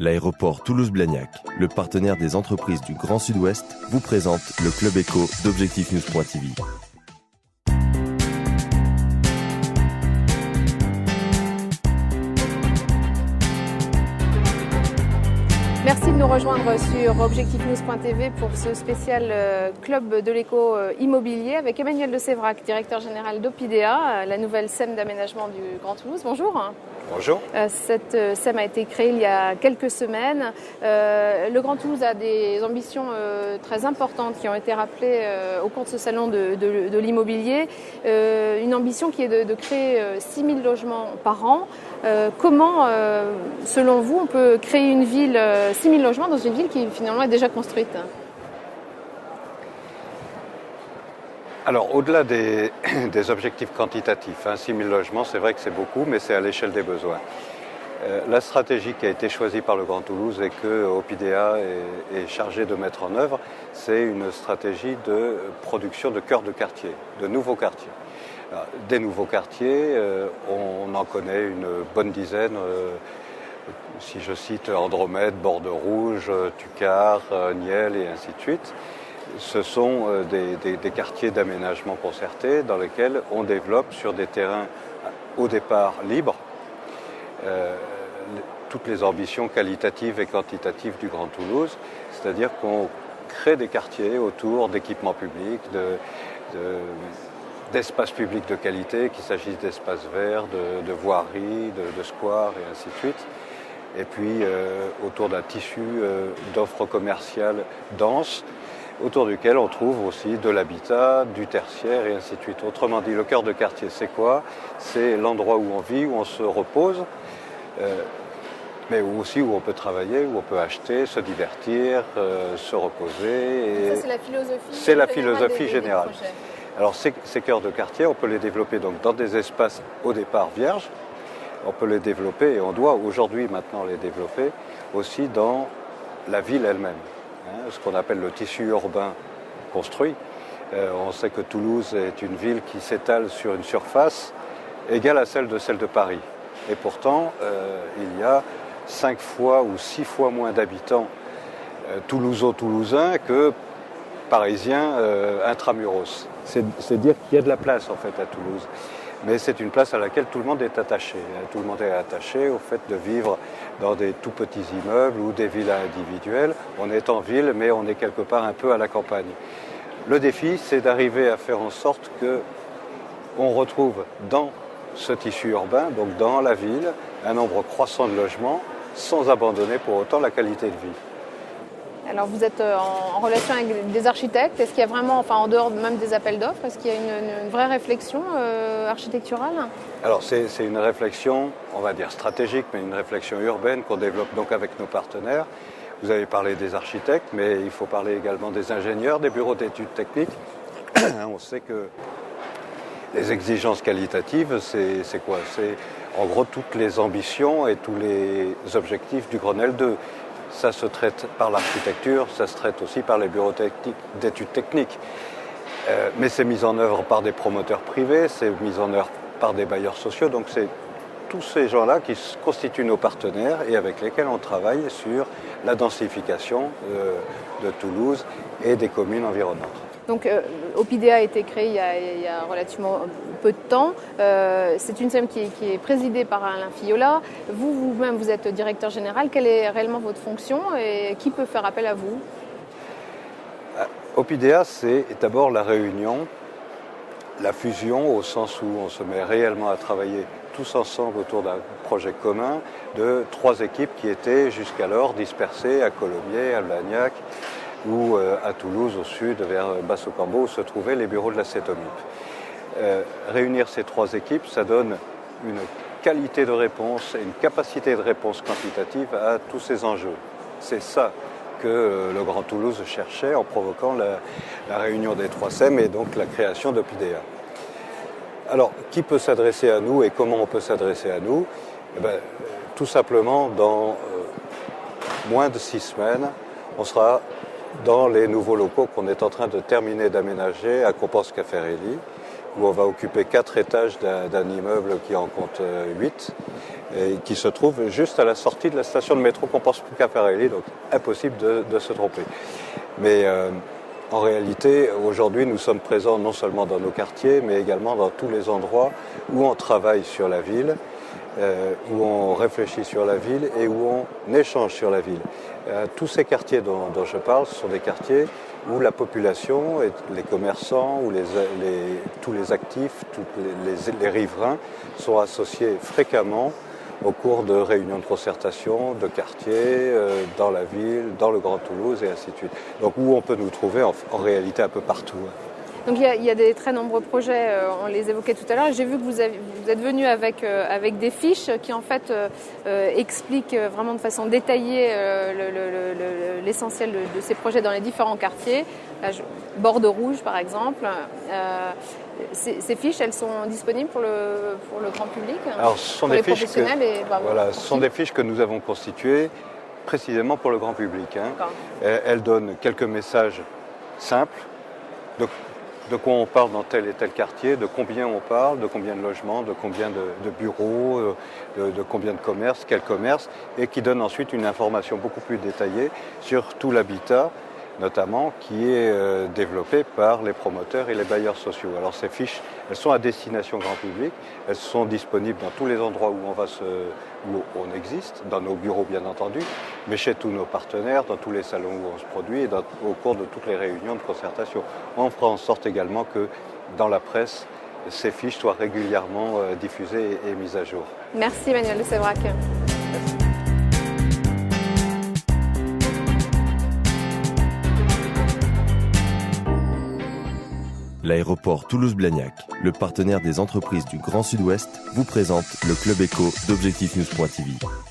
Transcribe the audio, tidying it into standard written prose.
L'aéroport Toulouse-Blagnac, le partenaire des entreprises du Grand Sud-Ouest, vous présente le Club Éco d'Objectif-News.tv. Merci de nous rejoindre sur Objectif-News.tv pour ce spécial Club de l'éco immobilier avec Emmanuel de Sévrac, directeur général d'Opidea, la nouvelle SEM d'aménagement du Grand Toulouse. Bonjour. Bonjour. Cette SEM a été créée il y a quelques semaines. Le Grand Toulouse a des ambitions très importantes qui ont été rappelées au cours de ce salon de l'immobilier. Une ambition qui est de créer 6 000 logements par an. Comment, selon vous, on peut créer une ville, 6 000 logements dans une ville qui finalement est déjà construite ? Alors, au-delà des objectifs quantitatifs, 6 000 logements, c'est vrai que c'est beaucoup, mais c'est à l'échelle des besoins. La stratégie qui a été choisie par le Grand Toulouse et que Opidea est chargé de mettre en œuvre, c'est une stratégie de production de cœurs de quartier, de nouveaux quartiers. Alors, des nouveaux quartiers, on en connaît une bonne dizaine. Si je cite Andromède, Bordeaux-Rouge, Tucar, Niel et ainsi de suite. Ce sont des quartiers d'aménagement concerté dans lesquels on développe sur des terrains au départ libres toutes les ambitions qualitatives et quantitatives du Grand Toulouse, c'est-à-dire qu'on crée des quartiers autour d'équipements publics, d'espaces publics de qualité, qu'il s'agisse d'espaces verts, de voiries, de squares et ainsi de suite. Et puis autour d'un tissu d'offres commerciales denses, autour duquel on trouve aussi de l'habitat, du tertiaire et ainsi de suite. Autrement dit, le cœur de quartier, c'est quoi ? C'est l'endroit où on vit, où on se repose, mais aussi où on peut travailler, où on peut acheter, se divertir, se reposer. Et ça, c'est la philosophie. C'est la philosophie générale. Alors ces cœurs de quartier, on peut les développer donc dans des espaces au départ vierges. On peut les développer, et on doit aujourd'hui maintenant les développer, aussi dans la ville elle-même. Ce qu'on appelle le tissu urbain construit. On sait que Toulouse est une ville qui s'étale sur une surface égale à celle de Paris. Et pourtant, il y a 5 fois ou 6 fois moins d'habitants toulousains que parisiens intramuros. C'est dire qu'il y a de la place en fait à Toulouse. Mais c'est une place à laquelle tout le monde est attaché. Tout le monde est attaché au fait de vivre dans des tout petits immeubles ou des villas individuelles. On est en ville, mais on est quelque part un peu à la campagne. Le défi, c'est d'arriver à faire en sorte qu'on retrouve dans ce tissu urbain, donc dans la ville, un nombre croissant de logements, sans abandonner pour autant la qualité de vie. Alors vous êtes en relation avec des architectes. Est-ce qu'il y a vraiment, en dehors même des appels d'offres, est-ce qu'il y a une vraie réflexion architecturale ? Alors c'est une réflexion, on va dire stratégique, mais une réflexion urbaine qu'on développe donc avec nos partenaires. Vous avez parlé des architectes, mais il faut parler également des ingénieurs, des bureaux d'études techniques. On sait que les exigences qualitatives, c'est quoi ? C'est en gros toutes les ambitions et tous les objectifs du Grenelle 2. Ça se traite par l'architecture, ça se traite aussi par les bureaux d'études techniques. Mais c'est mis en œuvre par des promoteurs privés, c'est mis en œuvre par des bailleurs sociaux. Donc c'est tous ces gens-là qui constituent nos partenaires et avec lesquels on travaille sur la densification de Toulouse et des communes environnantes. Donc Opidea a été créé il y a relativement peu de temps. C'est une SEM qui est présidée par Alain Fillola. Vous-même, vous êtes directeur général. Quelle est réellement votre fonction et qui peut faire appel à vous ? Opidea, c'est d'abord la réunion, la fusion au sens où on se met réellement à travailler tous ensemble autour d'un projet commun de 3 équipes qui étaient jusqu'alors dispersées à Colomiers, à Blagnac, ou à Toulouse, au sud, vers Basse-au-Cambo, où se trouvaient les bureaux de la CETOMIP. Réunir ces 3 équipes, ça donne une qualité de réponse et une capacité de réponse quantitative à tous ces enjeux. C'est ça que le Grand Toulouse cherchait en provoquant la réunion des 3 SEM et donc la création d'Opidea. Alors, qui peut s'adresser à nous et comment on peut s'adresser à nous ? Tout simplement, dans moins de 6 semaines, on sera dans les nouveaux locaux qu'on est en train de terminer d'aménager à Compense Caffarelli, où on va occuper 4 étages d'un immeuble qui en compte 8 et qui se trouve juste à la sortie de la station de métro Compostelle-Caffarelli, donc impossible de se tromper. Mais en réalité, aujourd'hui, nous sommes présents non seulement dans nos quartiers, mais également dans tous les endroits où on travaille sur la ville, où on réfléchit sur la ville et où on échange sur la ville. Tous ces quartiers dont je parle, ce sont des quartiers où la population, et les commerçants, où tous les actifs, tous les riverains sont associés fréquemment au cours de réunions de concertation, de quartiers, dans la ville, dans le Grand Toulouse et ainsi de suite. Donc où on peut nous trouver en réalité un peu partout. Donc il y a des très nombreux projets, on les évoquait tout à l'heure. J'ai vu que vous êtes venu avec des fiches qui en fait expliquent vraiment de façon détaillée l'essentiel de ces projets dans les différents quartiers. Là, Bordeaux Rouge par exemple. Ces fiches, elles sont disponibles pour le grand public? Alors, ce sont pour les professionnels ce sont des fiches que nous avons constituées précisément pour le grand public. Elles donnent quelques messages simples. De quoi on parle dans tel et tel quartier, de combien on parle, de combien de logements, de combien de bureaux, de combien de commerces, quel commerce, et qui donne ensuite une information beaucoup plus détaillée sur tout l'habitat, notamment, qui est développé par les promoteurs et les bailleurs sociaux. Alors ces fiches, elles sont à destination grand public, elles sont disponibles dans tous les endroits où on existe, dans nos bureaux bien entendu, mais chez tous nos partenaires, dans tous les salons où on se produit et au cours de toutes les réunions de concertation. On fera en sorte également que dans la presse, ces fiches soient régulièrement diffusées et mises à jour. Merci Emmanuel de Séverac. L'aéroport Toulouse-Blagnac, le partenaire des entreprises du Grand Sud-Ouest, vous présente le Club Éco d'Objectif News.tv.